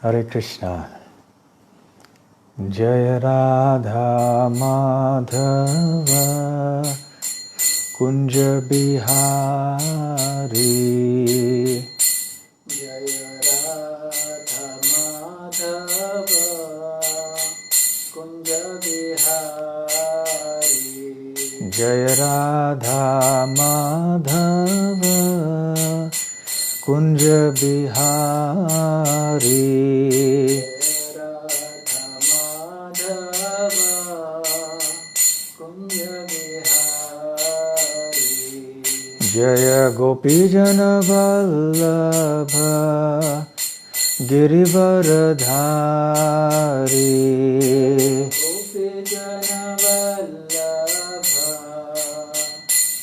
Hare Krishna. Jaya Radha Madhava Kunja Bihari. Jaya Radha Madhava Kunja Bihari. Jaya Radha Madhava Kunja Bihari. Jaya Gopi Jana Vallabha Girivaradhari. Gopi Jana Vallabha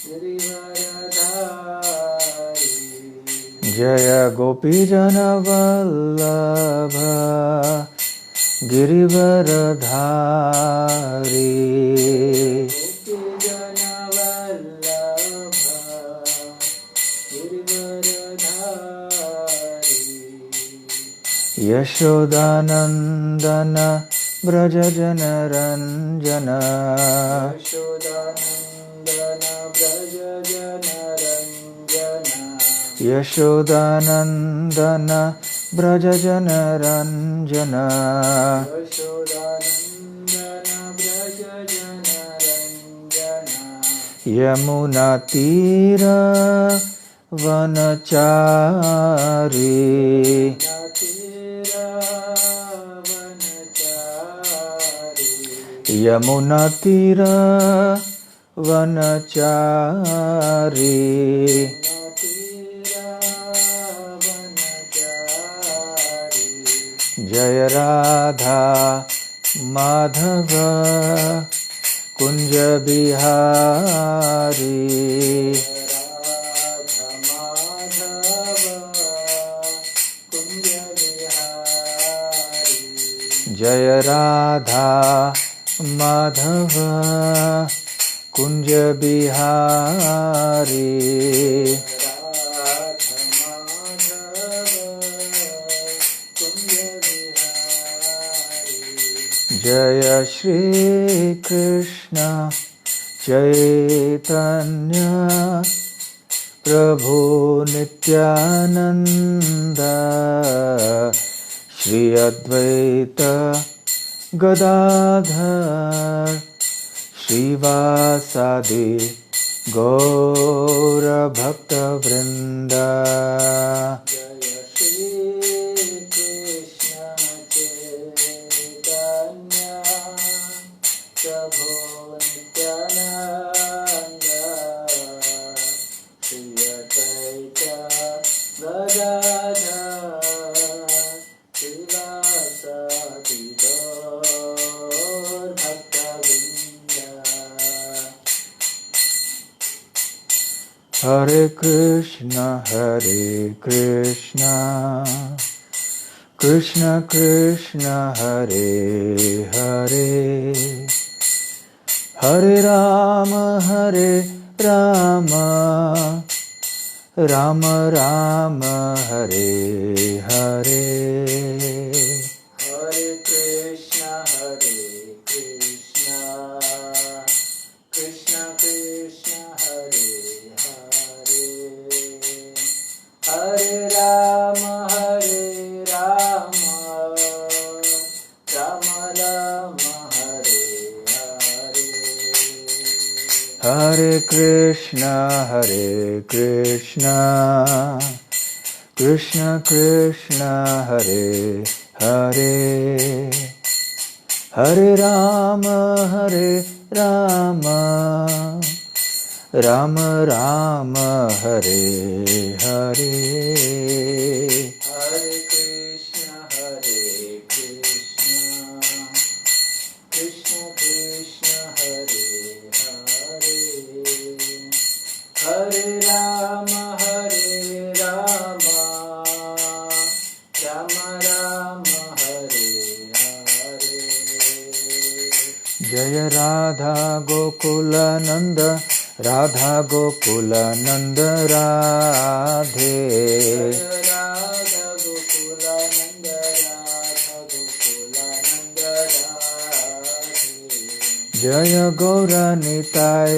Girivaradhari. Jaya Gopi Jana Vallabha Girivaradhari. Yashodanandana Brajajana Ranjana. Yashodanandana Brajajana Yashodanandana Ranjana. Brajajana Ranjana. Yashodanandana Brajajana Ranjana. Yamuna Tira Vanachari. Yamuna Tira Vanachari. Jaya Radha Madhava Kunja Bihari. Jaya Radha Madhava Kunja Bihari. Jaya Shri Krishna Chaitanya Prabhu Nityananda Shri Advaita Gadadhar Shrivasadi Gaura Bhakta Vrinda. Jaya Shri Krishna Chaitanya Prabhu Nityananda Shri Advaita Gadadhar Srivasadi Gaur Bhakta Vrinda. Hare Krishna Krishna Krishna Hare Hare Hare Rama Rama Rama Hare Hare. Hare Krishna Krishna Krishna Hare Hare Hare Rama Rama Rama Hare Hare. Hare Krishna Krishna Krishna Hare Hare Hare Rama Rama Rama Hare Hare. Hare Krishna Krishna Krishna Hare Hare Hare Rama Rama Rama Hare Hare. Jaya Radha Gokula Nanda Radha Gokula Nanda Radhe. Radha Gokula Nanda जय गौरनिताय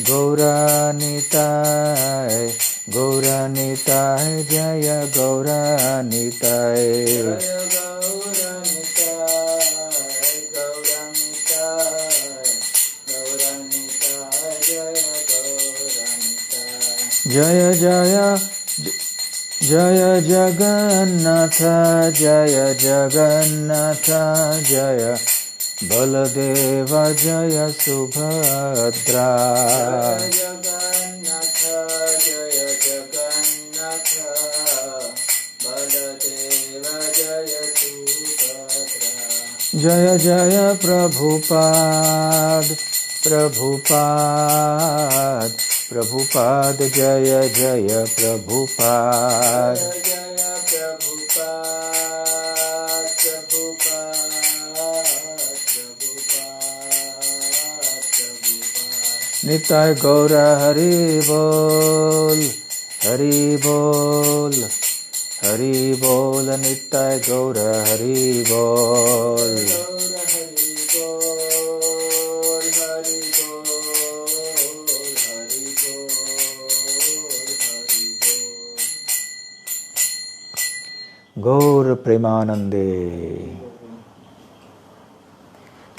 गौरनिताय गौरनिताय जय गौरनिताय जय जय जय जगन्नाथ जय जगन्नाथ जय बलदेव जय सुभद्रा जगन्नाथ जय जगन्नाथ बलदेव जय सुभद्रा जय जय प्रभुपाद प्रभुपाद प्रभुपाद जय जय प्रभुपाद जय प्रभुपाद प्रभुपाद निताय गौर हरि बोल हरि बोल हरि बोल निताय गौर हरि बोल गौर प्रेमानंदे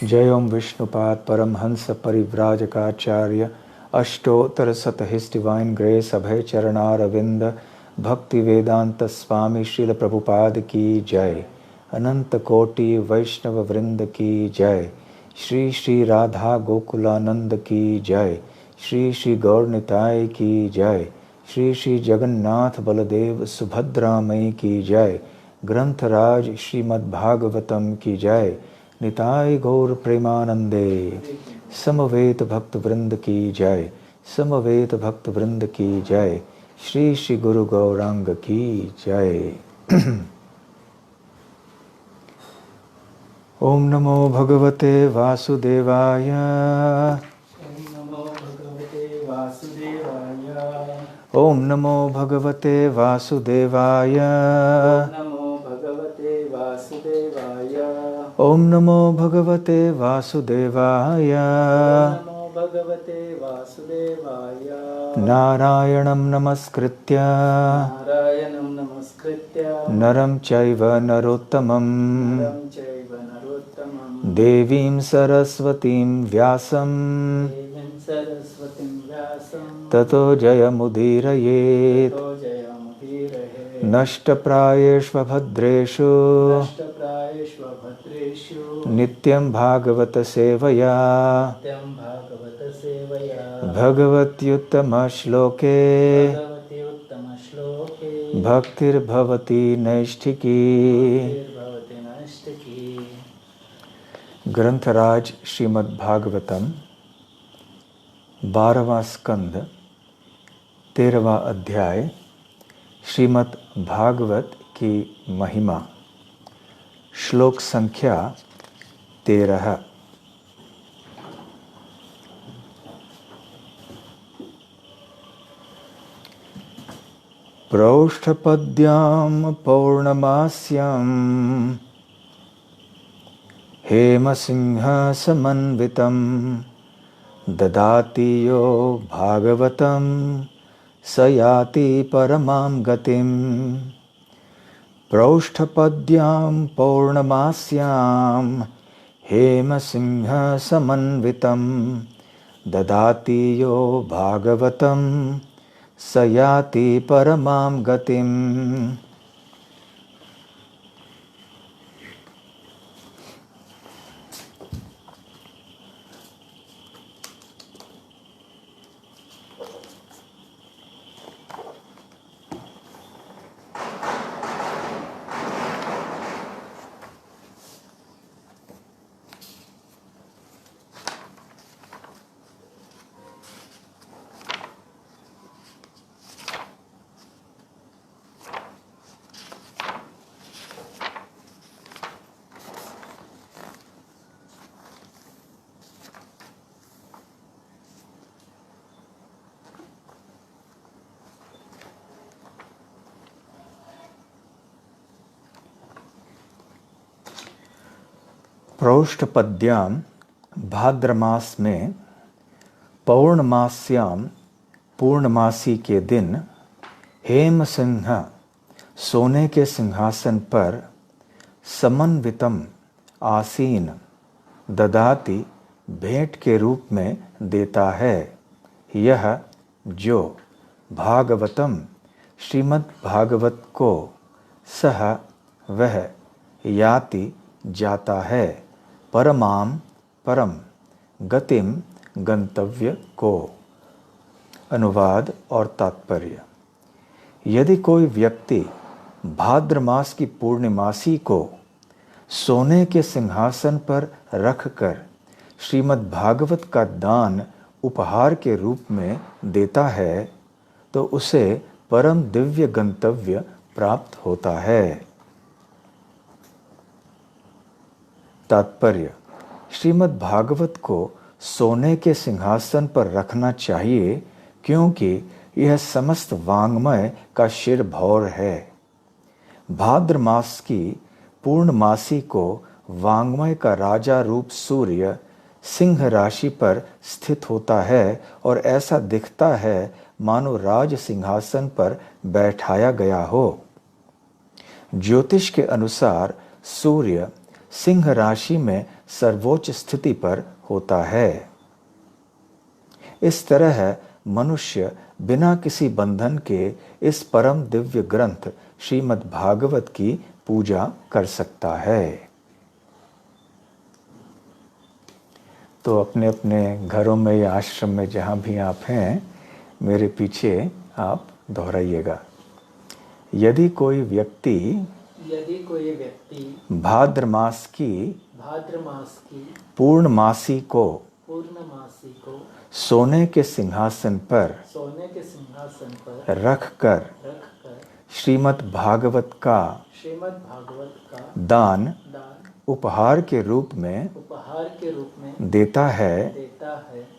जय ओम विष्णुपाद परमहंस परिव्राजकाचार्य अष्टोत्तर शत हिज डिवाइन ग्रेस अभय चरणारविंद भक्ति वेदांत स्वामी श्रील प्रभुपाद की जय अनंत कोटि वैष्णव वृंद की जय श्री श्री राधा गोकुलानंद की जय श्री श्री गौरनिताय की जय श्री श्री जगन्नाथ बलदेव सुभद्रा मई की जय ग्रंथराज श्रीमद्भागवतम की जय निताय गौर प्रेमानंदे समवेत भक्त वृंद की जय समवेत भक्त वृंद की जय श्री श्री गुरु गौरांग की जय ओम नमो भगवते वासुदेवाय ओम नमो भगवते वासुदेवाय ओम नमो भगवते वासुदेवाय नारायणं नमस्कृत्य नरं चैव नरोत्तमं देवीं सरस्वतीं व्यासं ततो जयमुदीरयेत् नष्टप्रायेष्वभद्रेषु नित्यं भागवत सेवया भगवत्युत्तमश्लोके भक्तिर्भवति नैष्ठिकी ग्रंथराज श्रीमद्भागवतम 12वां स्कंद 13वां अध्याय श्रीमद् भागवत की महिमा श्लोक संख्या 13 प्रौष्ठपद्यां पौर्णमास्यां हेमसिंहसमन्वितं ददाति यो भागवतं स याति परमां गतिम् प्रौष्ठपद्यां पौर्णमास्यां हेमसिंहसमन्वितं ददाति यो भागवतं स याति परमां गतिम् प्रौष्ठपद्यां भाद्रमास में पौर्णमास्याम पूर्णमासी के दिन हेम सिंह सोने के सिंहासन पर समन्वितम आसीन ददाति भेंट के रूप में देता है। यह जो भागवतम श्रीमद् भागवत को सह वह याति जाता है परमाम परम गतिम गंतव्य को। अनुवाद और तात्पर्य। यदि कोई व्यक्ति भाद्र मास की पूर्णिमासी को सोने के सिंहासन पर रखकर श्रीमद् भागवत का दान उपहार के रूप में देता है तो उसे परम दिव्य गंतव्य प्राप्त होता है। तात्पर्य। श्रीमद् भागवत को सोने के सिंहासन पर रखना चाहिए क्योंकि यह समस्त वाङ्मय का शिर भौर है। भाद्र मास की पूर्णमासी को वाङ्मय का राजा रूप सूर्य सिंह राशि पर स्थित होता है और ऐसा दिखता है मानो राज सिंहासन पर बैठाया गया हो। ज्योतिष के अनुसार सूर्य सिंह राशि में सर्वोच्च स्थिति पर होता है। इस तरह मनुष्य बिना किसी बंधन के इस परम दिव्य ग्रंथ श्रीमद् भागवत की पूजा कर सकता है। तो अपने अपने घरों में या आश्रम में जहाँ भी आप हैं, मेरे पीछे आप दोहराइएगा। यदि कोई व्यक्ति भाद्र मास की पूर्णमासी को सोने के सिंहासन पर रखकर श्रीमद् भागवत का दान उपहार के रूप में देता है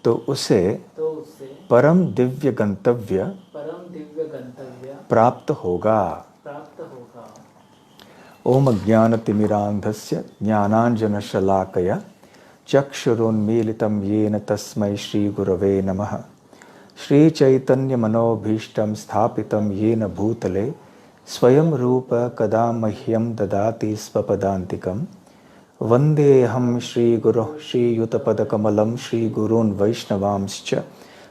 तो उसे परम दिव्य गंतव्य प्राप्त होगा। ओम अज्ञानतिमिरान्धस्य ज्ञानाञ्जनशलाकया चक्षुरुन्मीलितं येन तस्मै श्रीगुरवे नमः। श्रीचैतन्यमनोभीष्टं स्थापितं येन भूतले स्वयं रूप कदा मह्यं ददाति स्वपदान्तिकं। वन्देऽहं श्रीगुरोः श्रीयुतपदकमलं श्रीगुरून् वैष्णवांश्च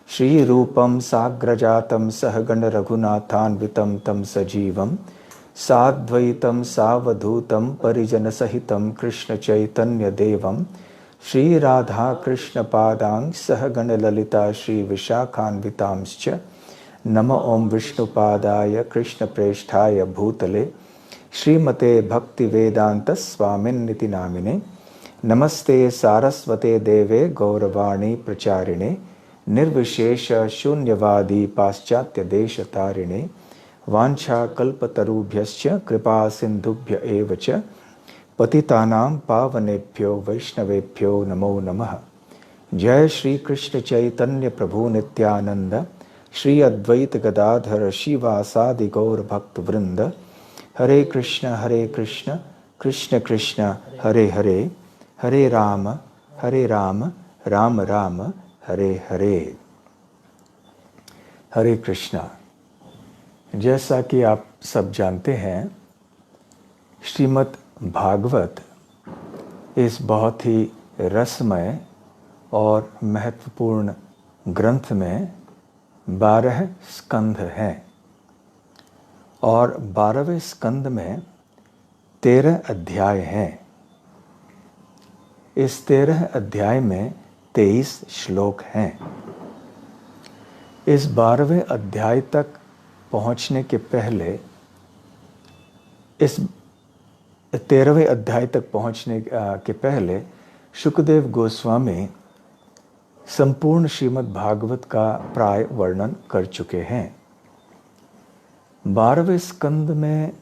श्रीरूपं साग्रजातं सहगण रघुनाथान्वितं तं सजीवं साद्वैतं सावधूतं परिजनसहितं कृष्णचैतन्यदेवं श्रीराधाकृष्णपादां सहगण ललिता श्रीविशाखान्वितांश्च। नमो ओं विष्णुपादाय कृष्णप्रेष्ठाय भूतले श्रीमते भक्तिवेदांत स्वामिन्निति नामिने। नमस्ते सारस्वते देवे गौरवाणी प्रचारिणे निर्विशेष शून्यवादी पाश्चात्य देश तारिणे। वाञ्छा कल्पतरुभ्यश्च कृपा सिन्धुभ्य एव च पतितानां पावनेभ्यो वैष्णवेभ्यो नमो नमः। जय श्री कृष्ण चैतन्य प्रभु नित्यानंद श्री अद्वैत गदाधर शिवासादि गौर भक्त वृंद। हरे कृष्ण कृष्ण कृष्ण हरे हरे, हरे राम राम राम हरे हरे। हरे कृष्णा। जैसा कि आप सब जानते हैं, श्रीमद् भागवत इस बहुत ही रसमय और महत्वपूर्ण ग्रंथ में 12 स्कंध हैं और 12वें स्कंद में 13 अध्याय हैं। इस 13 अध्याय में 23 श्लोक हैं। इस 12वें अध्याय तक पहुंचने के पहले, इस 13वें अध्याय तक पहुंचने के पहले शुकदेव गोस्वामी संपूर्ण श्रीमद् भागवत का प्राय वर्णन कर चुके हैं। 12वें स्कंद में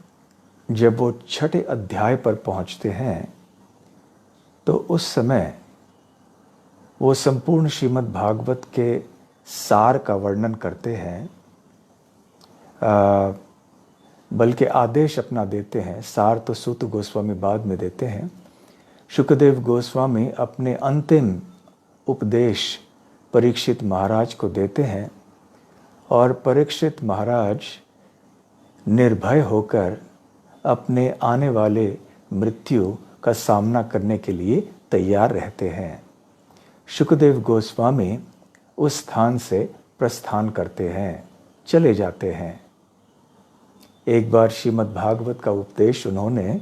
जब वो छठे अध्याय पर पहुंचते हैं तो उस समय वो संपूर्ण श्रीमद् भागवत के सार का वर्णन करते हैं, बल्कि आदेश अपना देते हैं। सार तो सूत गोस्वामी बाद में देते हैं। शुकदेव गोस्वामी अपने अंतिम उपदेश परीक्षित महाराज को देते हैं और परीक्षित महाराज निर्भय होकर अपने आने वाले मृत्यु का सामना करने के लिए तैयार रहते हैं। शुकदेव गोस्वामी उस स्थान से प्रस्थान करते हैं, चले जाते हैं। एक बार श्रीमद् भागवत का उपदेश उन्होंने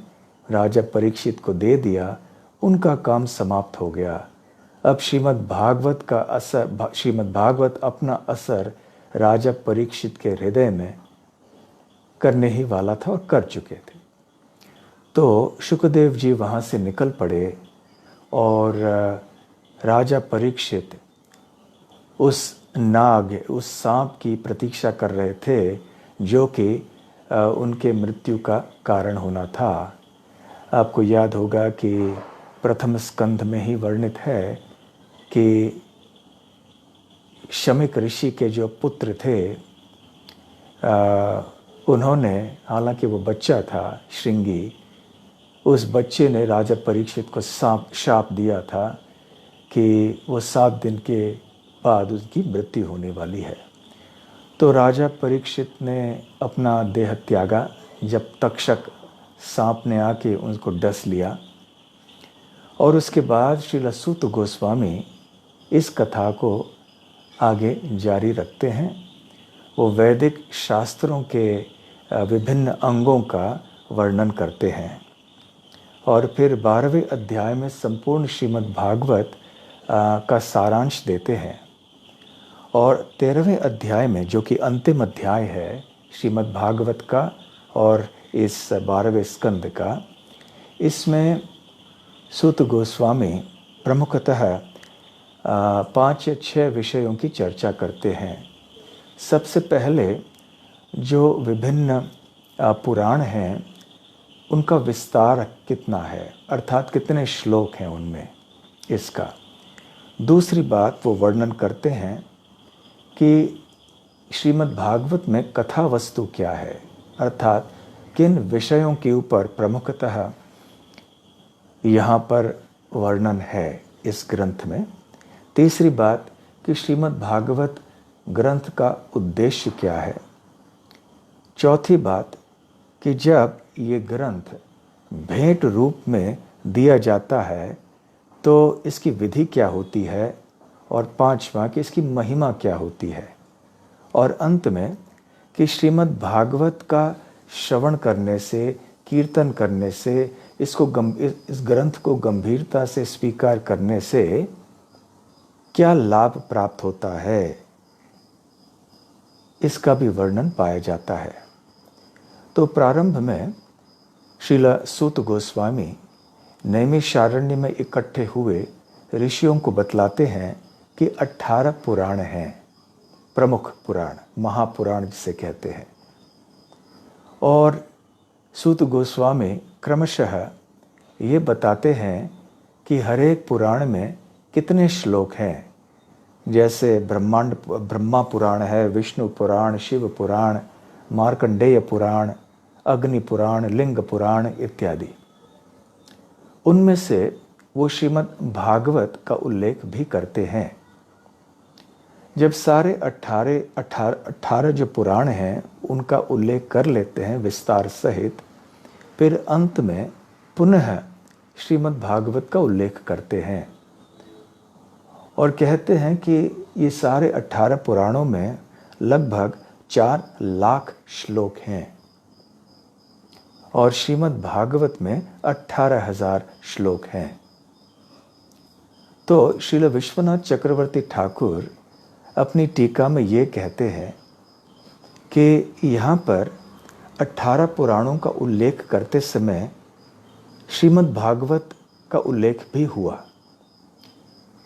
राजा परीक्षित को दे दिया, उनका काम समाप्त हो गया। अब श्रीमद् भागवत अपना असर राजा परीक्षित के हृदय में करने ही वाला था और कर चुके थे। तो शुकदेव जी वहाँ से निकल पड़े और राजा परीक्षित उस सांप की प्रतीक्षा कर रहे थे जो कि उनके मृत्यु का कारण होना था। आपको याद होगा कि प्रथम स्कंध में ही वर्णित है कि शमिक ऋषि के जो पुत्र थे उन्होंने, हालांकि वो बच्चा था श्रृंगी, उस बच्चे ने राजा परीक्षित को शाप दिया था कि वो 7 दिन के बाद उसकी मृत्यु होने वाली है। तो राजा परीक्षित ने अपना देह त्यागा जब तक्षक सांप ने आके उनको डस लिया। और उसके बाद श्रील सूत गोस्वामी इस कथा को आगे जारी रखते हैं। वो वैदिक शास्त्रों के विभिन्न अंगों का वर्णन करते हैं और फिर 12वें अध्याय में संपूर्ण श्रीमद् भागवत का सारांश देते हैं। और 13वें अध्याय में, जो कि अंतिम अध्याय है श्रीमद् भागवत का और इस 12वें स्कंद का, इसमें सूत गोस्वामी प्रमुखतः 5 या 6 विषयों की चर्चा करते हैं। सबसे पहले जो विभिन्न पुराण हैं उनका विस्तार कितना है, अर्थात कितने श्लोक हैं उनमें, इसका। दूसरी बात वो वर्णन करते हैं कि श्रीमद् भागवत में कथा वस्तु क्या है, अर्थात किन विषयों के ऊपर प्रमुखतः यहाँ पर वर्णन है इस ग्रंथ में। तीसरी बात कि श्रीमद् भागवत ग्रंथ का उद्देश्य क्या है। चौथी बात कि जब ये ग्रंथ भेंट रूप में दिया जाता है तो इसकी विधि क्या होती है, और 5वां कि इसकी महिमा क्या होती है। और अंत में कि श्रीमद् भागवत का श्रवण करने से, कीर्तन करने से, इस ग्रंथ को गंभीरता से स्वीकार करने से क्या लाभ प्राप्त होता है, इसका भी वर्णन पाया जाता है। तो प्रारंभ में श्रील सूत गोस्वामी नैमिषारण्य में इकट्ठे हुए ऋषियों को बतलाते हैं कि 18 पुराण हैं, प्रमुख पुराण, महापुराण जिसे कहते हैं। और सूत गोस्वामी क्रमशः ये बताते हैं कि हर एक पुराण में कितने श्लोक हैं। जैसे ब्रह्मा पुराण है, विष्णु पुराण, शिव पुराण, मार्कंडेय पुराण, अग्नि पुराण, लिंग पुराण इत्यादि। उनमें से वो श्रीमद् भागवत का उल्लेख भी करते हैं। जब सारे 18 जो पुराण हैं उनका उल्लेख कर लेते हैं विस्तार सहित, फिर अंत में पुनः श्रीमद् भागवत का उल्लेख करते हैं और कहते हैं कि ये सारे 18 पुराणों में लगभग 4 लाख श्लोक हैं और श्रीमद् भागवत में 18,000 श्लोक हैं। तो श्रील विश्वनाथ चक्रवर्ती ठाकुर अपनी टीका में ये कहते हैं कि यहाँ पर 18 पुराणों का उल्लेख करते समय श्रीमद् भागवत का उल्लेख भी हुआ,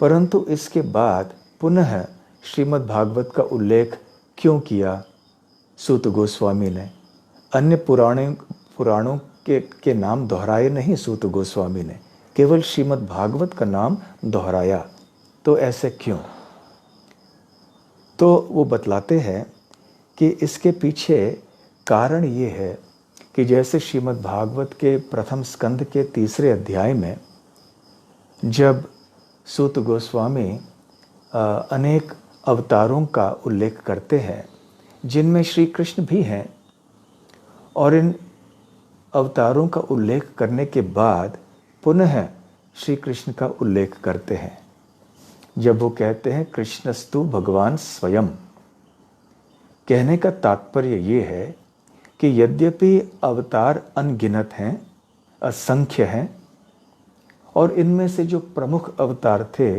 परंतु इसके बाद पुनः श्रीमद् भागवत का उल्लेख क्यों किया सूत गोस्वामी ने? अन्य पुराणों के नाम दोहराए नहीं सूत गोस्वामी ने, केवल श्रीमद् भागवत का नाम दोहराया। तो ऐसे क्यों? तो वो बतलाते हैं कि इसके पीछे कारण ये है कि जैसे श्रीमद् भागवत के प्रथम स्कंद के 3रे अध्याय में जब सूत गोस्वामी अनेक अवतारों का उल्लेख करते हैं जिनमें श्री कृष्ण भी हैं, और इन अवतारों का उल्लेख करने के बाद पुनः श्री कृष्ण का उल्लेख करते हैं जब वो कहते हैं कृष्णस्तु भगवान स्वयं। कहने का तात्पर्य ये है कि यद्यपि अवतार अनगिनत हैं, असंख्य हैं, और इनमें से जो प्रमुख अवतार थे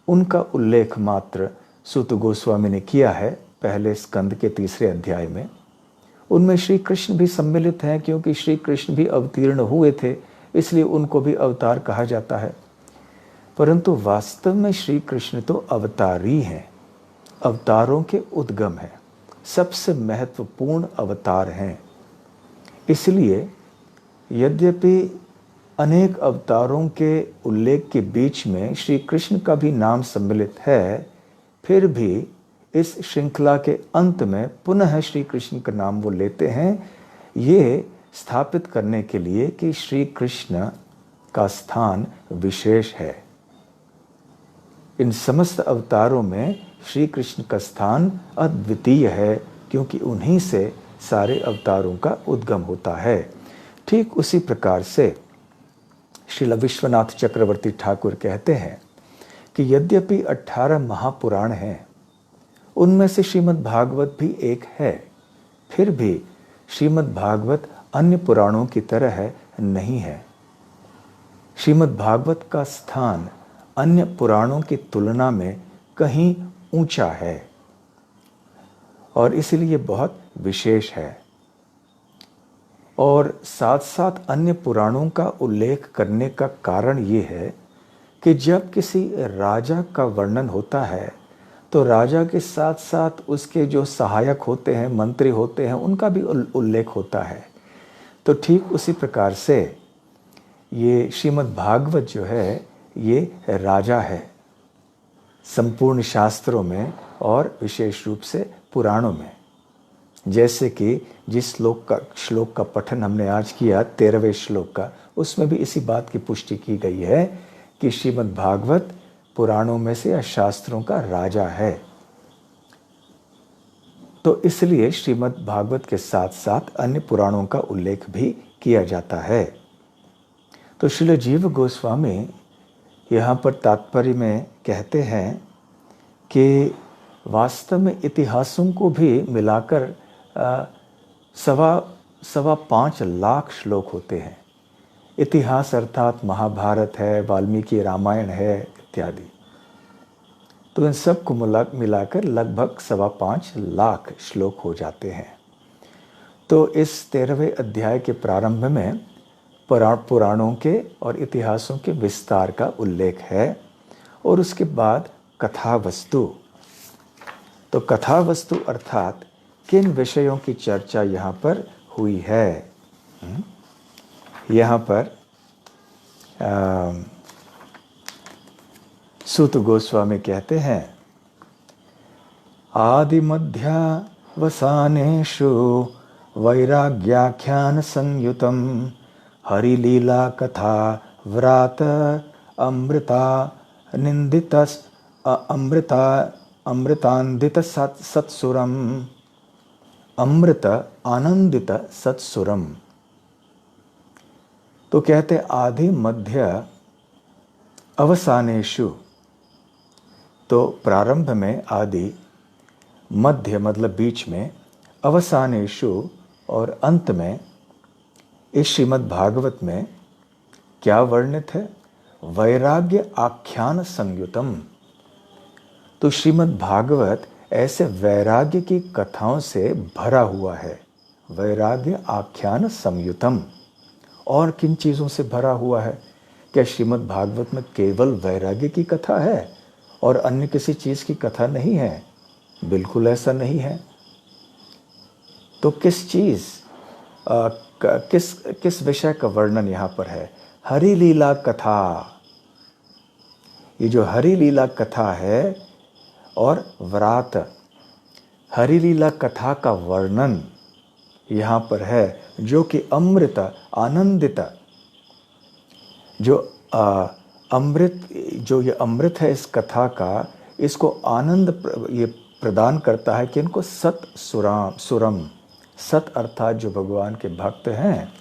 उनका उल्लेख मात्र सूत गोस्वामी ने किया है पहले स्कंद के 3 अध्याय में। उनमें श्री कृष्ण भी सम्मिलित हैं क्योंकि श्री कृष्ण भी अवतीर्ण हुए थे, इसलिए उनको भी अवतार कहा जाता है। परंतु वास्तव में श्री कृष्ण तो अवतारी हैं, अवतारों के उद्गम हैं, सबसे महत्वपूर्ण अवतार हैं। इसलिए यद्यपि अनेक अवतारों के उल्लेख के बीच में श्री कृष्ण का भी नाम सम्मिलित है, फिर भी इस श्रृंखला के अंत में पुनः श्री कृष्ण का नाम वो लेते हैं, ये स्थापित करने के लिए कि श्री कृष्ण का स्थान विशेष है। इन समस्त अवतारों में श्री कृष्ण का स्थान अद्वितीय है क्योंकि उन्हीं से सारे अवतारों का उद्गम होता है। ठीक उसी प्रकार से श्रील विश्वनाथ चक्रवर्ती ठाकुर कहते हैं कि यद्यपि 18 महापुराण हैं, उनमें से श्रीमद् भागवत भी एक है, फिर भी श्रीमद् भागवत अन्य पुराणों की तरह नहीं है। श्रीमद् भागवत का स्थान अन्य पुराणों की तुलना में कहीं ऊंचा है और इसलिए बहुत विशेष है। और साथ साथ अन्य पुराणों का उल्लेख करने का कारण ये है कि जब किसी राजा का वर्णन होता है तो राजा के साथ साथ उसके जो सहायक होते हैं, मंत्री होते हैं, उनका भी उल्लेख होता है। तो ठीक उसी प्रकार से ये श्रीमद् भागवत जो है ये राजा है संपूर्ण शास्त्रों में और विशेष रूप से पुराणों में। जैसे कि जिस श्लोक का पठन हमने आज किया 13वें श्लोक का, उसमें भी इसी बात की पुष्टि की गई है कि श्रीमद् भागवत पुराणों में से या शास्त्रों का राजा है। तो इसलिए श्रीमद् भागवत के साथ साथ अन्य पुराणों का उल्लेख भी किया जाता है। तो श्रील जीव गोस्वामी यहाँ पर तात्पर्य में कहते हैं कि वास्तव में इतिहासों को भी मिलाकर 5.25 लाख श्लोक होते हैं। इतिहास अर्थात महाभारत है, वाल्मीकि रामायण है इत्यादि। तो इन सब को मिलाकर लगभग 5.25 लाख श्लोक हो जाते हैं। तो इस 13वें अध्याय के प्रारंभ में पुराणों के और इतिहासों के विस्तार का उल्लेख है और उसके बाद कथा वस्तु। तो कथा वस्तु अर्थात किन विषयों की चर्चा यहाँ पर हुई है। यहाँ पर सूत गोस्वामी कहते हैं आदि मध्यावसानेषु वैराग्याख्यान संयुतम हरिलीला कथा व्रात अमृता निंदित अमृतान्दित सत्सुरम अमृत आनंदित सत्सुरम। तो कहते आदि मध्य अवसानेषु, तो प्रारंभ में आदि, मध्य मतलब बीच में, अवसानेषु और अंत में इस श्रीमद् भागवत में क्या वर्णित है? वैराग्य आख्यान संयुतम। तो श्रीमद् भागवत ऐसे वैराग्य की कथाओं से भरा हुआ है। वैराग्य आख्यान संयुतम। और किन चीज़ों से भरा हुआ है? क्या श्रीमद् भागवत में केवल वैराग्य की कथा है और अन्य किसी चीज़ की कथा नहीं है? बिल्कुल ऐसा नहीं है। तो किस चीज़ किस विषय का वर्णन यहाँ पर है? हरि लीला कथा। ये जो हरि लीला कथा है और व्रात, हरि लीला कथा का वर्णन यहाँ पर है, जो कि अमृत आनंदित, जो अमृत, जो ये अमृत है इस कथा का, इसको आनंद ये प्रदान करता है कि इनको सत सुरम, सत अर्थात जो भगवान के भक्त हैं,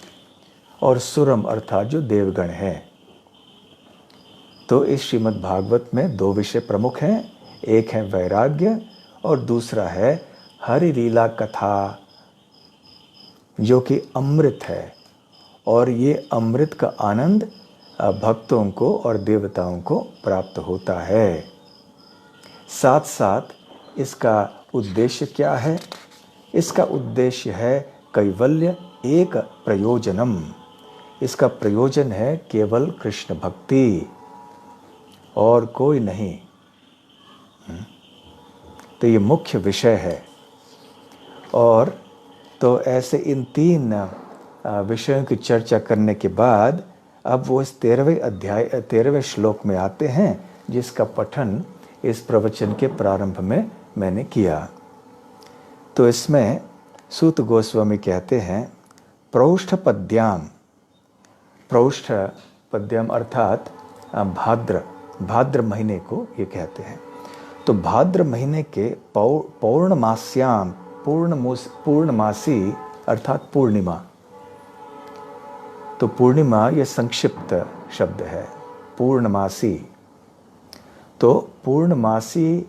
और सुरम अर्थात जो देवगण हैं। तो इस श्रीमद् भागवत में दो विषय प्रमुख हैं, एक है वैराग्य और दूसरा है हरि लीला कथा, जो कि अमृत है। और ये अमृत का आनंद भक्तों को और देवताओं को प्राप्त होता है। साथ साथ इसका उद्देश्य क्या है? इसका उद्देश्य है कैवल्य एक प्रयोजनम। इसका प्रयोजन है केवल कृष्ण भक्ति और कोई नहीं। तो ये मुख्य विषय है। और तो ऐसे इन तीन विषयों की चर्चा करने के बाद अब वो इस 13वें श्लोक में आते हैं, जिसका पठन इस प्रवचन के प्रारंभ में मैंने किया। तो इसमें सूत गोस्वामी कहते हैं, प्रौष्ठ पद्यम अर्थात भाद्र महीने को ये कहते हैं। तो भाद्र महीने के पौर्णमास्याम, पूर्णमासी अर्थात पूर्णिमा। तो पूर्णिमा ये संक्षिप्त शब्द है, पूर्णमासी। तो पूर्णमासी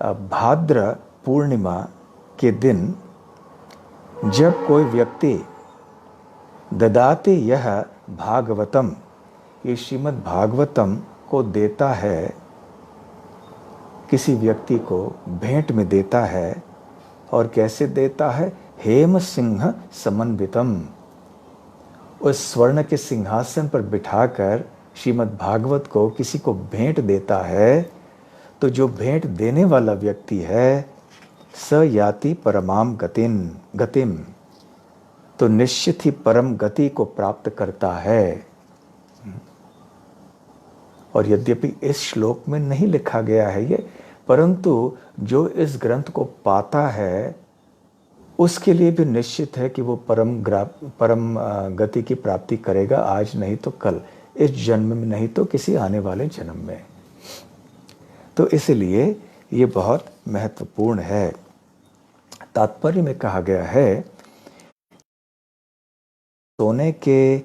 भाद्र पूर्णिमा के दिन जब कोई व्यक्ति ददाते यह भागवतम, ये श्रीमद् भागवतम को देता है, किसी व्यक्ति को भेंट में देता है, और कैसे देता है? हेम सिंह समन्वितम, उस स्वर्ण के सिंहासन पर बिठाकर श्रीमद् भागवत को किसी को भेंट देता है, तो जो भेंट देने वाला व्यक्ति है स याति परमाम गतिम, तो निश्चित ही परम गति को प्राप्त करता है। और यद्यपि इस श्लोक में नहीं लिखा गया है ये, परंतु जो इस ग्रंथ को पाता है उसके लिए भी निश्चित है कि वो परम गति की प्राप्ति करेगा, आज नहीं तो कल, इस जन्म में नहीं तो किसी आने वाले जन्म में। तो इसलिए ये बहुत महत्वपूर्ण है। तात्पर्य में कहा गया है, सोने के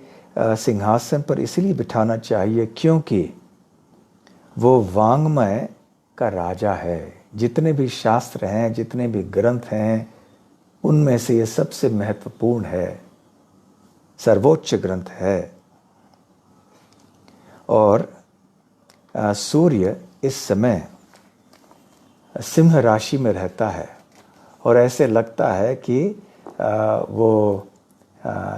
सिंहासन पर इसलिए बिठाना चाहिए क्योंकि वो वांग्मय का राजा है। जितने भी शास्त्र हैं, जितने भी ग्रंथ हैं, उनमें से ये सबसे महत्वपूर्ण है, सर्वोच्च ग्रंथ है। और सूर्य इस समय सिंह राशि में रहता है, और ऐसे लगता है कि वो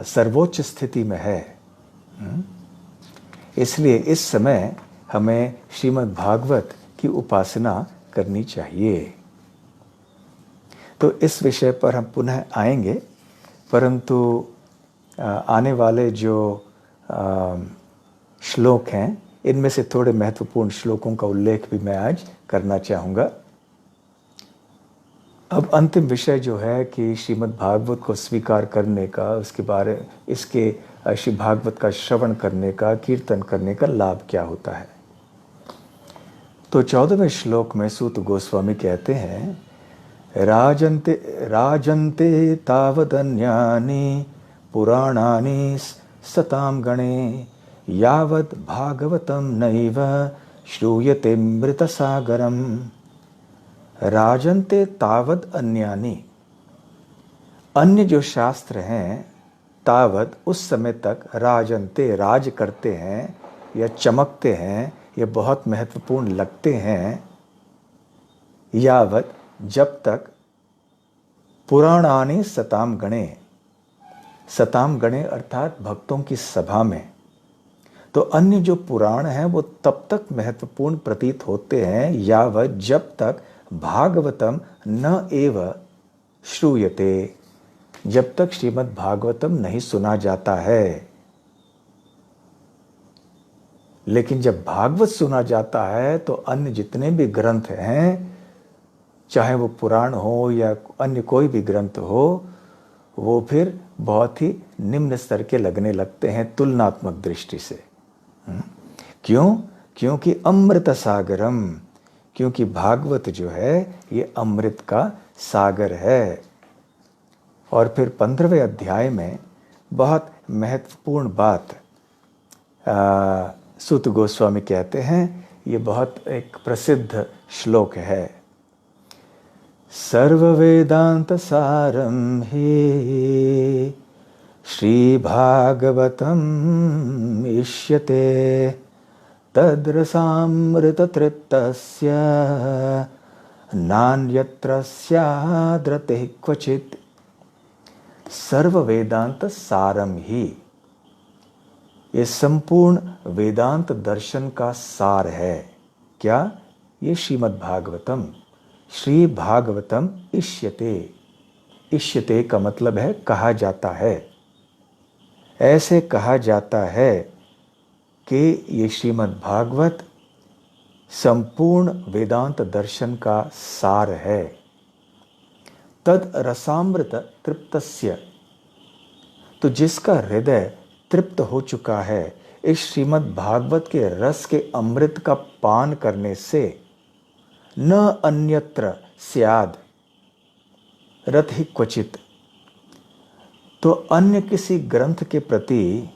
सर्वोच्च स्थिति में है। इसलिए इस समय हमें श्रीमद् भागवत की उपासना करनी चाहिए। तो इस विषय पर हम पुनः आएंगे, परंतु आने वाले जो श्लोक हैं, इनमें से थोड़े महत्वपूर्ण श्लोकों का उल्लेख भी मैं आज करना चाहूँगा। अब अंतिम विषय जो है कि श्रीमद् भागवत को स्वीकार करने का, इसके श्री भागवत का श्रवण करने का, कीर्तन करने का लाभ क्या होता है। तो 14वें श्लोक में सूत गोस्वामी कहते हैं, राजन्ते तावदन्यानि पुराणानि सतां गणे, यावद् भागवतं नैव श्रूयते मृतसागरम। राजन्ते तावद अन्यानि, अन्य जो शास्त्र हैं, तावद उस समय तक, राजन्ते राज करते हैं या चमकते हैं, ये बहुत महत्वपूर्ण लगते हैं, यावत जब तक, पुराणानि सताम गणे, सताम गणे अर्थात भक्तों की सभा में। तो अन्य जो पुराण हैं वो तब तक महत्वपूर्ण प्रतीत होते हैं, यावत जब तक भागवतम न एव श्रूयते, जब तक श्रीमद् भागवतम नहीं सुना जाता है। लेकिन जब भागवत सुना जाता है तो अन्य जितने भी ग्रंथ हैं, चाहे वो पुराण हो या अन्य कोई भी ग्रंथ हो, वो फिर बहुत ही निम्न स्तर के लगने लगते हैं तुलनात्मक दृष्टि से। क्यों? क्योंकि अमृत सागरम, क्योंकि भागवत जो है ये अमृत का सागर है। और फिर 15वें अध्याय में बहुत महत्वपूर्ण बात सूत गोस्वामी कहते हैं, ये बहुत एक प्रसिद्ध श्लोक है। सर्व वेदांत सारम ही श्री भागवतम इष्यते तद्रसामृत तृप्तस्य नान्यत्र स्याद्रतिः क्वचित्। सर्व वेदांत सारम ही, ये संपूर्ण वेदांत दर्शन का सार है। क्या? ये श्रीमद् भागवतम, श्री भागवतम इष्यते। इष्यते का मतलब है कहा जाता है। ऐसे कहा जाता है कि ये श्रीमद् भागवत संपूर्ण वेदांत दर्शन का सार है। तद रसामृत तृप्तस्य, तो जिसका हृदय तृप्त हो चुका है इस श्रीमद् भागवत के रस के अमृत का पान करने से, न अन्यत्र स्याद रति क्वचित, तो अन्य किसी ग्रंथ के प्रति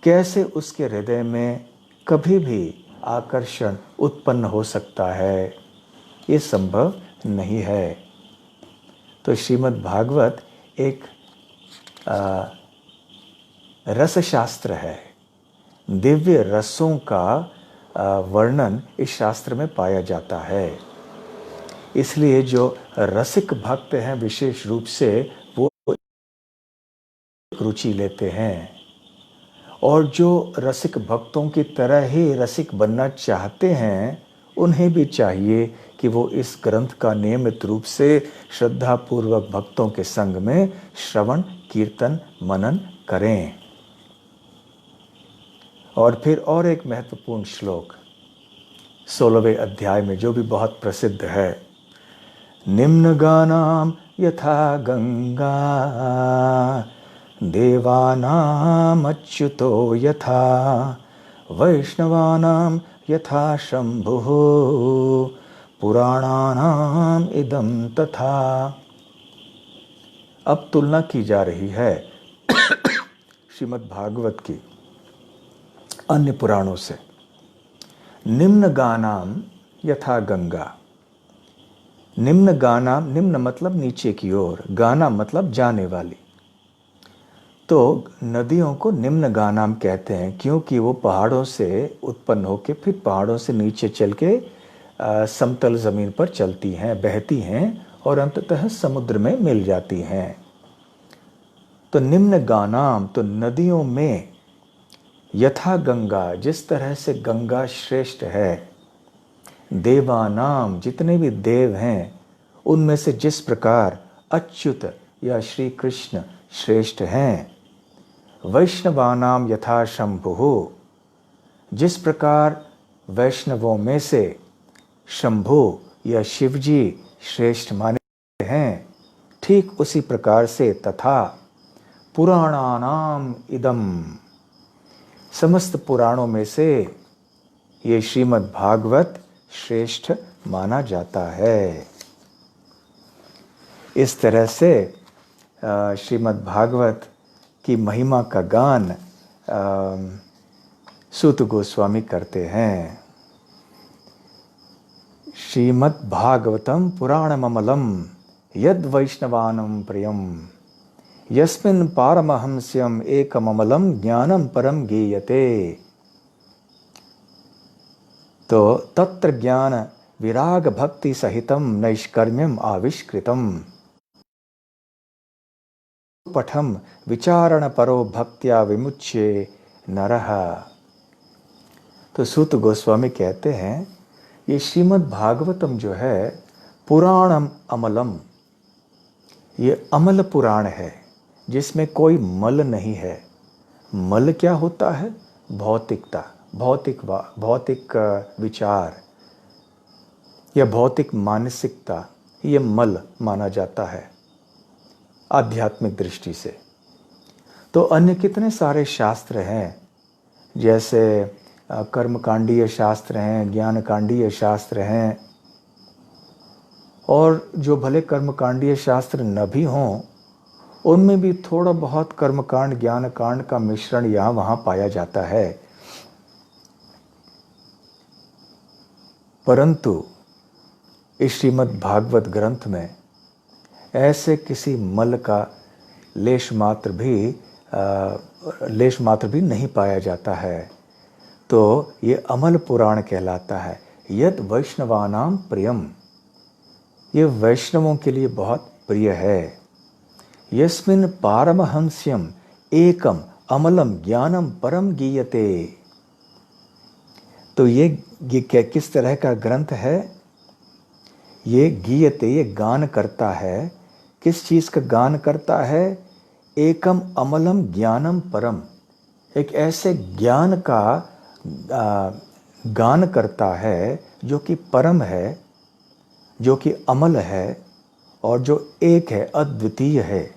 कैसे उसके हृदय में कभी भी आकर्षण उत्पन्न हो सकता है? ये संभव नहीं है। तो श्रीमद् भागवत एक रस शास्त्र है। दिव्य रसों का वर्णन इस शास्त्र में पाया जाता है। इसलिए जो रसिक भक्त हैं विशेष रूप से वो रुचि लेते हैं, और जो रसिक भक्तों की तरह ही रसिक बनना चाहते हैं उन्हें भी चाहिए कि वो इस ग्रंथ का नियमित रूप से श्रद्धापूर्वक भक्तों के संग में श्रवण कीर्तन मनन करें। और फिर और एक महत्वपूर्ण श्लोक 16वें अध्याय में जो भी बहुत प्रसिद्ध है, निम्न गानाम यथा गंगा देवानाम अच्युतो यथा वैष्णवानाम यथा शंभुः पुराणानाम इदम तथा। अब तुलना की जा रही है श्रीमद् भागवत की अन्य पुराणों से। निम्न गानाम यथा गंगा, निम्न गानाम, निम्न मतलब नीचे की ओर, गाना मतलब जाने वाली। तो नदियों को निम्न गानाम कहते हैं क्योंकि वो पहाड़ों से उत्पन्न होकर फिर पहाड़ों से नीचे चल के समतल जमीन पर चलती हैं, बहती हैं और अंततः समुद्र में मिल जाती हैं। तो निम्न गानाम, तो नदियों में, यथा गंगा, जिस तरह से गंगा श्रेष्ठ है, देवानाम, जितने भी देव हैं उनमें से जिस प्रकार अच्युत या श्री कृष्ण श्रेष्ठ हैं, वैष्णवानाम यथा शंभुः, जिस प्रकार वैष्णवों में से शंभु या शिवजी श्रेष्ठ माने हैं, ठीक उसी प्रकार से तथा पुराणानाम इदम, समस्त पुराणों में से ये श्रीमद् भागवत श्रेष्ठ माना जाता है। इस तरह से श्रीमद् भागवत की महिमा का गान सूत गोस्वामी करते हैं। श्रीमद् भागवतम पुराणममलम यद वैष्णवानम प्रियम यस्मिन् पारमहंस्यम एकममलम ज्ञानम परम गीयते। तो तत्र ज्ञान विराग भक्ति सहितम नैष्कर्म्यम आविष्कृतम पठम विचारण परो भक्त्या विमुच्ये नरः। तो सूत गोस्वामी कहते हैं ये श्रीमद् भागवतम जो है पुराणम अमलम, ये अमल पुराण है जिसमें कोई मल नहीं है। मल क्या होता है? भौतिकता, भौतिक विचार या भौतिक मानसिकता, ये मल माना जाता है आध्यात्मिक दृष्टि से। तो अन्य कितने सारे शास्त्र हैं, जैसे कर्मकांडीय शास्त्र हैं, ज्ञानकांडीय शास्त्र हैं, और जो भले कर्मकांडीय शास्त्र न भी हों, उनमें भी थोड़ा बहुत कर्मकांड ज्ञानकांड का मिश्रण यहाँ वहाँ पाया जाता है। परंतु इस श्रीमद् भागवत ग्रंथ में ऐसे किसी मल का लेश मात्र भी नहीं पाया जाता है। तो ये अमल पुराण कहलाता है। यद वैष्णवानाम प्रियम, ये वैष्णवों के लिए बहुत प्रिय है। यस्मिन् पारमहंस्यम एकम अमलम ज्ञानम परम गीयते। तो ये किस तरह का ग्रंथ है? ये गीयते, ये गान करता है। किस चीज़ का गान करता है? एकम अमलम ज्ञानम परम, एक ऐसे ज्ञान का गान करता है जो कि परम है, जो कि अमल है, और जो एक है, अद्वितीय है।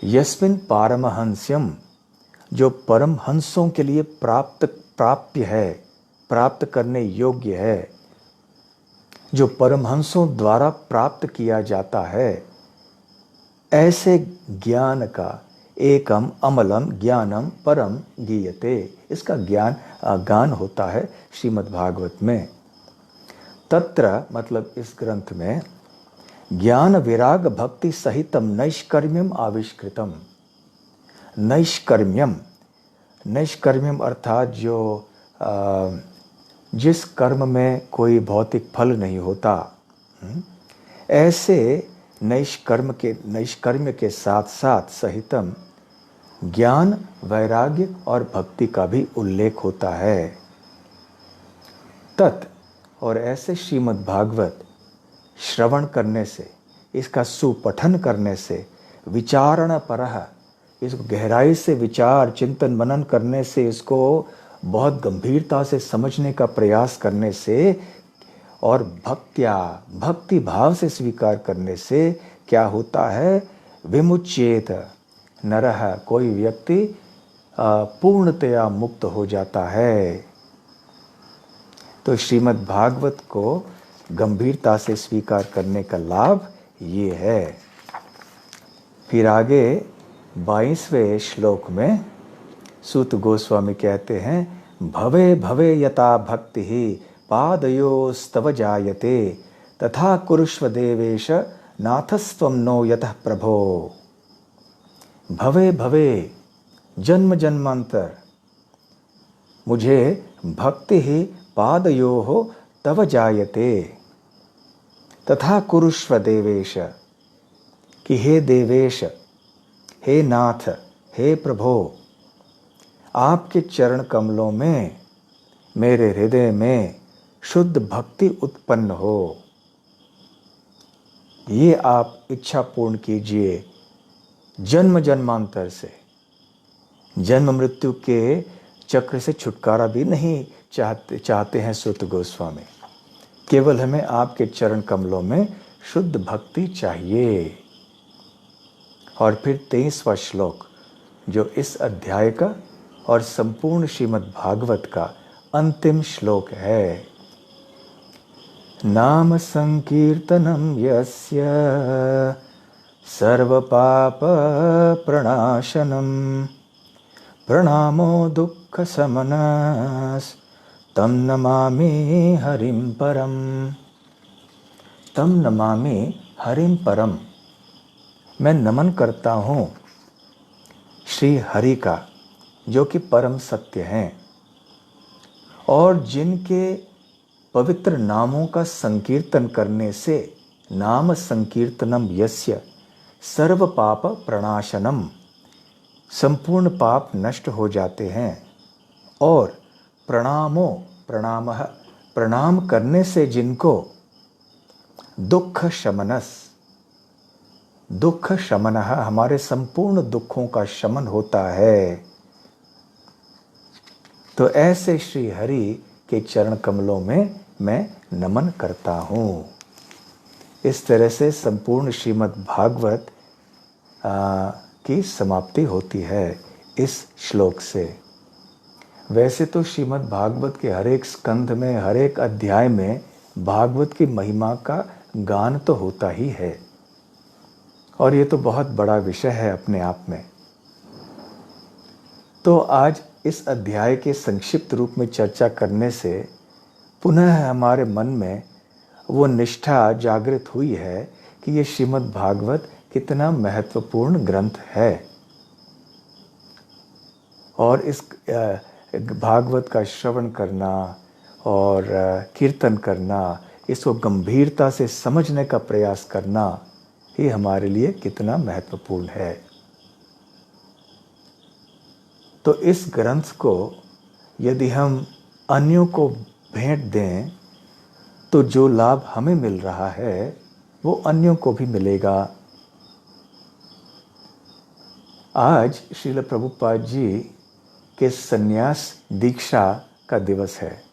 यस्मिन् पारमहंस्यम, जो परमहंसों के लिए प्राप्य है, प्राप्त करने योग्य है, जो परमहंसों द्वारा प्राप्त किया जाता है, ऐसे ज्ञान का एकम अमलम ज्ञानम परम गीयते, इसका गान होता है श्रीमद् भागवत में। तत्र मतलब इस ग्रंथ में ज्ञान विराग भक्ति सहितम नैष्कर्म्यम आविष्कृतम। नैष्कर्म्यम अर्थात जो जिस कर्म में कोई भौतिक फल नहीं होता, ऐसे नैष्कर्म्य के साथ साथ सहितम ज्ञान, वैराग्य और भक्ति का भी उल्लेख होता है। तत्, और ऐसे श्रीमद् भागवत श्रवण करने से, इसका सुपठन करने से, विचारण परः, इसको गहराई से विचार चिंतन मनन करने से, इसको बहुत गंभीरता से समझने का प्रयास करने से, और भक्ति भाव से स्वीकार करने से क्या होता है? विमुच्येत नरः, कोई व्यक्ति पूर्णतया मुक्त हो जाता है। तो श्रीमद् भागवत को गंभीरता से स्वीकार करने का लाभ ये है। फिर आगे 22वें श्लोक में सूत गोस्वामी कहते हैं, भवे भवे यथा भक्ति ही पादयोस्तव जायते तथा कुरुष्व देवेश नाथस्त्वं नो यतः प्रभो। भवे भवे, जन्म जन्मांतर, मुझे भक्ति ही पादयोः तव जायते तथा कुरुष्व देवेश, कि हे देवेश, हे नाथ, हे प्रभो, आपके चरण कमलों में मेरे हृदय में शुद्ध भक्ति उत्पन्न हो। ये आप इच्छा पूर्ण कीजिए। जन्म जन्मांतर से, जन्म मृत्यु के चक्र से छुटकारा भी नहीं चाहते हैं सूत गोस्वामी। केवल हमें आपके चरण कमलों में शुद्ध भक्ति चाहिए। और फिर 23वां श्लोक, जो इस अध्याय का और संपूर्ण श्रीमद् भागवत का अंतिम श्लोक है। नाम संकीर्तनम यस्य सर्व पाप प्रणाशनम प्रणामो दुःख समनस तम नमामि हरिम परम। तम नमामि हरिम परम, मैं नमन करता हूँ श्री हरि का, जो कि परम सत्य हैं, और जिनके पवित्र नामों का संकीर्तन करने से, नाम संकीर्तनम यस्य सर्व पाप प्रणाशनम, संपूर्ण पाप नष्ट हो जाते हैं। और प्रणाम करने से जिनको दुख शमनः, हमारे संपूर्ण दुखों का शमन होता है। तो ऐसे श्री हरि के चरण कमलों में मैं नमन करता हूँ। इस तरह से संपूर्ण श्रीमद् भागवत की समाप्ति होती है इस श्लोक से। वैसे तो श्रीमद् भागवत के हर एक स्कंध में, हर एक अध्याय में भागवत की महिमा का गान तो होता ही है, और ये तो बहुत बड़ा विषय है अपने आप में। तो आज इस अध्याय के संक्षिप्त रूप में चर्चा करने से पुनः हमारे मन में वो निष्ठा जागृत हुई है कि ये श्रीमद् भागवत कितना महत्वपूर्ण ग्रंथ है, और इस भागवत का श्रवण करना और कीर्तन करना, इसको गंभीरता से समझने का प्रयास करना ही हमारे लिए कितना महत्वपूर्ण है। तो इस ग्रंथ को यदि हम अन्यों को भेंट दें तो जो लाभ हमें मिल रहा है वो अन्यों को भी मिलेगा। आज श्रील प्रभुपाद जी के संन्यास दीक्षा का दिवस है।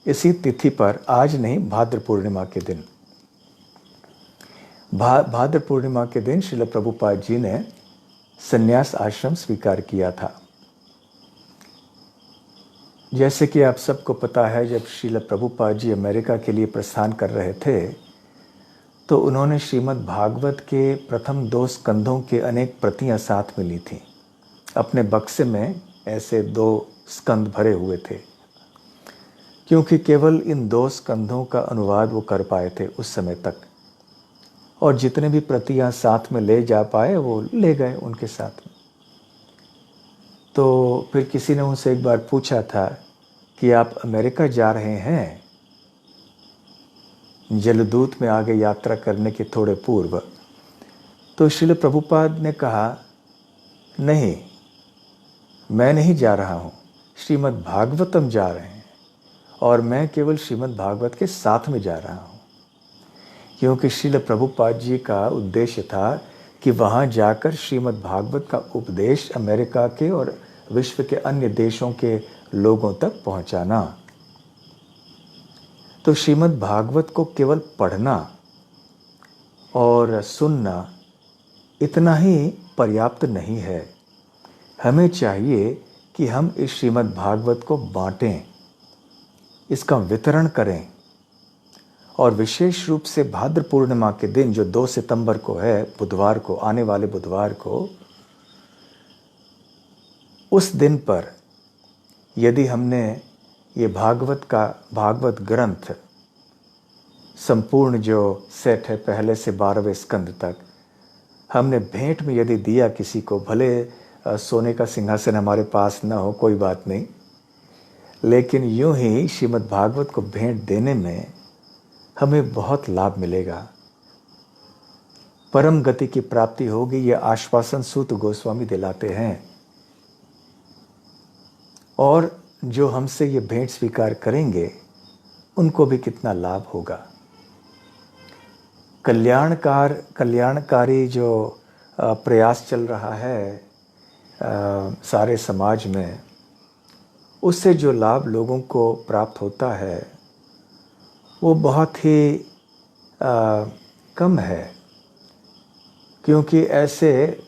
इसी तिथि पर, आज नहीं, भाद्र पूर्णिमा के दिन, भाद्र पूर्णिमा के दिन श्रील प्रभुपाद जी ने संन्यास आश्रम स्वीकार किया था। जैसे कि आप सबको पता है, जब श्रील प्रभुपाद जी अमेरिका के लिए प्रस्थान कर रहे थे तो उन्होंने श्रीमद् भागवत के प्रथम 2 स्कंधों के अनेक प्रतियां साथ में ली थी। अपने बक्से में ऐसे 2 स्कंध भरे हुए थे, क्योंकि केवल इन 2 स्कंधों का अनुवाद वो कर पाए थे उस समय तक, और जितने भी प्रतियां साथ में ले जा पाए वो ले गए उनके साथ में। तो फिर किसी ने उनसे एक बार पूछा था कि आप अमेरिका जा रहे हैं, जलदूत में आगे यात्रा करने के थोड़े पूर्व। तो श्रील प्रभुपाद ने कहा, नहीं, मैं नहीं जा रहा हूँ, श्रीमद् भागवतम जा रहे हैं, और मैं केवल श्रीमद् भागवत के साथ में जा रहा हूँ। क्योंकि श्रील प्रभुपाद जी का उद्देश्य था कि वहाँ जाकर श्रीमद् भागवत का उपदेश अमेरिका के और विश्व के अन्य देशों के लोगों तक पहुँचाना। तो श्रीमद् भागवत को केवल पढ़ना और सुनना इतना ही पर्याप्त नहीं है। हमें चाहिए कि हम इस श्रीमद् भागवत को बांटें, इसका वितरण करें, और विशेष रूप से भाद्र पूर्णिमा के दिन, जो 2 सितंबर को है, बुधवार को, आने वाले बुधवार को, उस दिन पर यदि हमने ये भागवत ग्रंथ संपूर्ण जो सेट है पहले से 12वें स्कंद तक, हमने भेंट में यदि दिया किसी को, भले सोने का सिंहासन हमारे पास न हो, कोई बात नहीं, लेकिन यूं ही श्रीमद् भागवत को भेंट देने में हमें बहुत लाभ मिलेगा, परम गति की प्राप्ति होगी। ये आश्वासन सूत गोस्वामी दिलाते हैं। और जो हमसे ये भेंट स्वीकार करेंगे उनको भी कितना लाभ होगा। कल्याणकारी जो प्रयास चल रहा है सारे समाज में, उससे जो लाभ लोगों को प्राप्त होता है वो बहुत ही कम है, क्योंकि ऐसे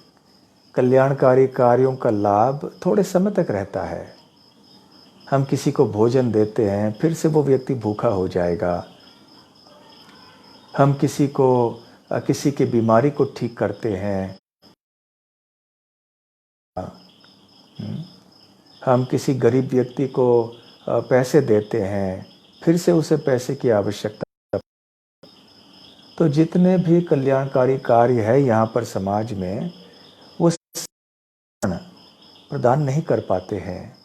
कल्याणकारी कार्यों का लाभ थोड़े समय तक रहता है। हम किसी को भोजन देते हैं, फिर से वो व्यक्ति भूखा हो जाएगा। हम किसी की बीमारी को ठीक करते हैं, हम किसी गरीब व्यक्ति को पैसे देते हैं, फिर से उसे पैसे की आवश्यकता। तो जितने भी कल्याणकारी कार्य है यहाँ पर समाज में, वो प्रदान नहीं कर पाते हैं।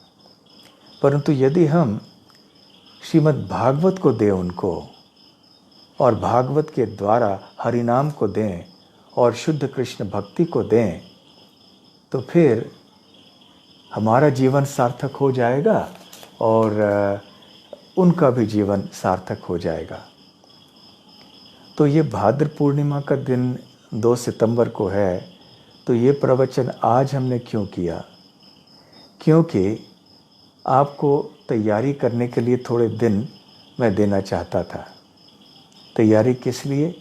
परंतु यदि हम श्रीमद् भागवत को दें उनको, और भागवत के द्वारा हरिनाम को दें और शुद्ध कृष्ण भक्ति को दें, तो फिर हमारा जीवन सार्थक हो जाएगा और उनका भी जीवन सार्थक हो जाएगा। तो ये भाद्र पूर्णिमा का दिन 2 सितंबर को है। तो ये प्रवचन आज हमने क्यों किया? क्योंकि आपको तैयारी करने के लिए थोड़े दिन मैं देना चाहता था। तैयारी किस लिए?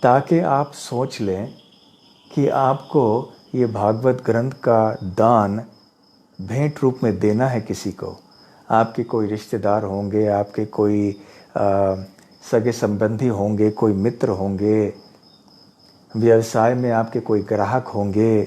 ताकि आप सोच लें कि आपको ये भागवत ग्रंथ का दान भेंट रूप में देना है किसी को। आपके कोई रिश्तेदार होंगे, आपके कोई सगे संबंधी होंगे, कोई मित्र होंगे, व्यवसाय में आपके कोई ग्राहक होंगे।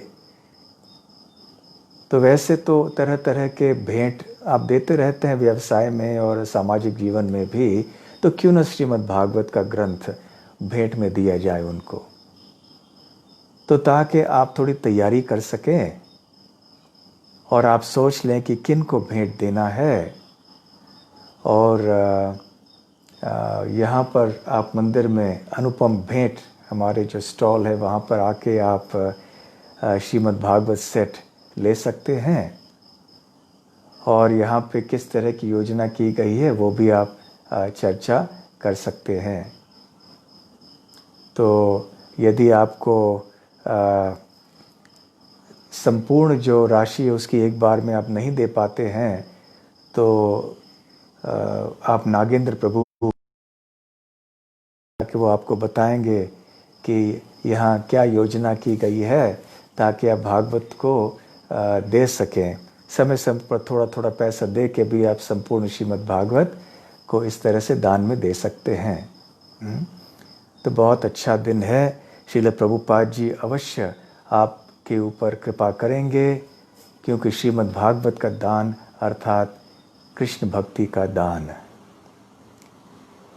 तो वैसे तो तरह तरह के भेंट आप देते रहते हैं व्यवसाय में और सामाजिक जीवन में भी, तो क्यों न श्रीमद् भागवत का ग्रंथ भेंट में दिया जाए उनको, तो ताकि आप थोड़ी तैयारी कर सकें और आप सोच लें कि किन को भेंट देना है। और यहाँ पर आप मंदिर में अनुपम भेंट, हमारे जो स्टॉल है वहाँ पर आके आप श्रीमद् भागवत सेट ले सकते हैं। और यहाँ पे किस तरह की योजना की गई है वो भी आप चर्चा कर सकते हैं। तो यदि आपको संपूर्ण जो राशि है उसकी एक बार में आप नहीं दे पाते हैं, तो आप नागेंद्र प्रभु कि वो आपको बताएंगे कि यहाँ क्या योजना की गई है, ताकि आप भागवत को दे सकें। समय समय पर थोड़ा थोड़ा पैसा दे के भी आप संपूर्ण श्रीमद् भागवत को इस तरह से दान में दे सकते हैं। तो बहुत अच्छा दिन है। श्रील प्रभुपाद जी अवश्य आपके ऊपर कृपा करेंगे, क्योंकि श्रीमद् भागवत का दान अर्थात कृष्ण भक्ति का दान।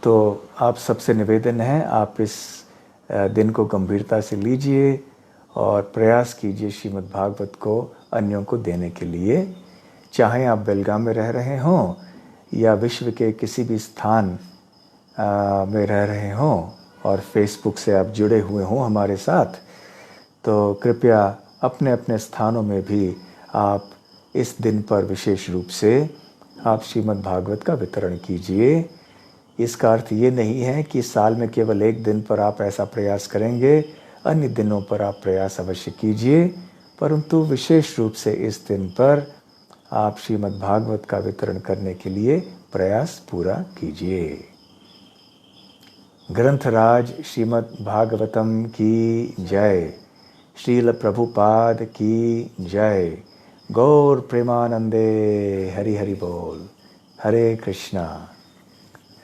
तो आप सबसे निवेदन है, आप इस दिन को गंभीरता से लीजिए और प्रयास कीजिए श्रीमद् भागवत को अन्यों को देने के लिए। चाहे आप बेलगाम में रह रहे हों या विश्व के किसी भी स्थान में रह रहे हों और फेसबुक से आप जुड़े हुए हों हमारे साथ, तो कृपया अपने अपने स्थानों में भी आप इस दिन पर विशेष रूप से आप श्रीमद् भागवत का वितरण कीजिए। इसका अर्थ ये नहीं है कि साल में केवल एक दिन पर आप ऐसा प्रयास करेंगे, अन्य दिनों पर आप प्रयास अवश्य कीजिए, परंतु विशेष रूप से इस दिन पर आप श्रीमद् भागवत का वितरण करने के लिए प्रयास पूरा कीजिए। ग्रंथराज श्रीमद् भागवतम की जय। श्रील प्रभुपाद की जय। गौर प्रेमानंदे। हरि हरि बोल। हरे कृष्णा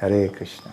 हरे कृष्णा।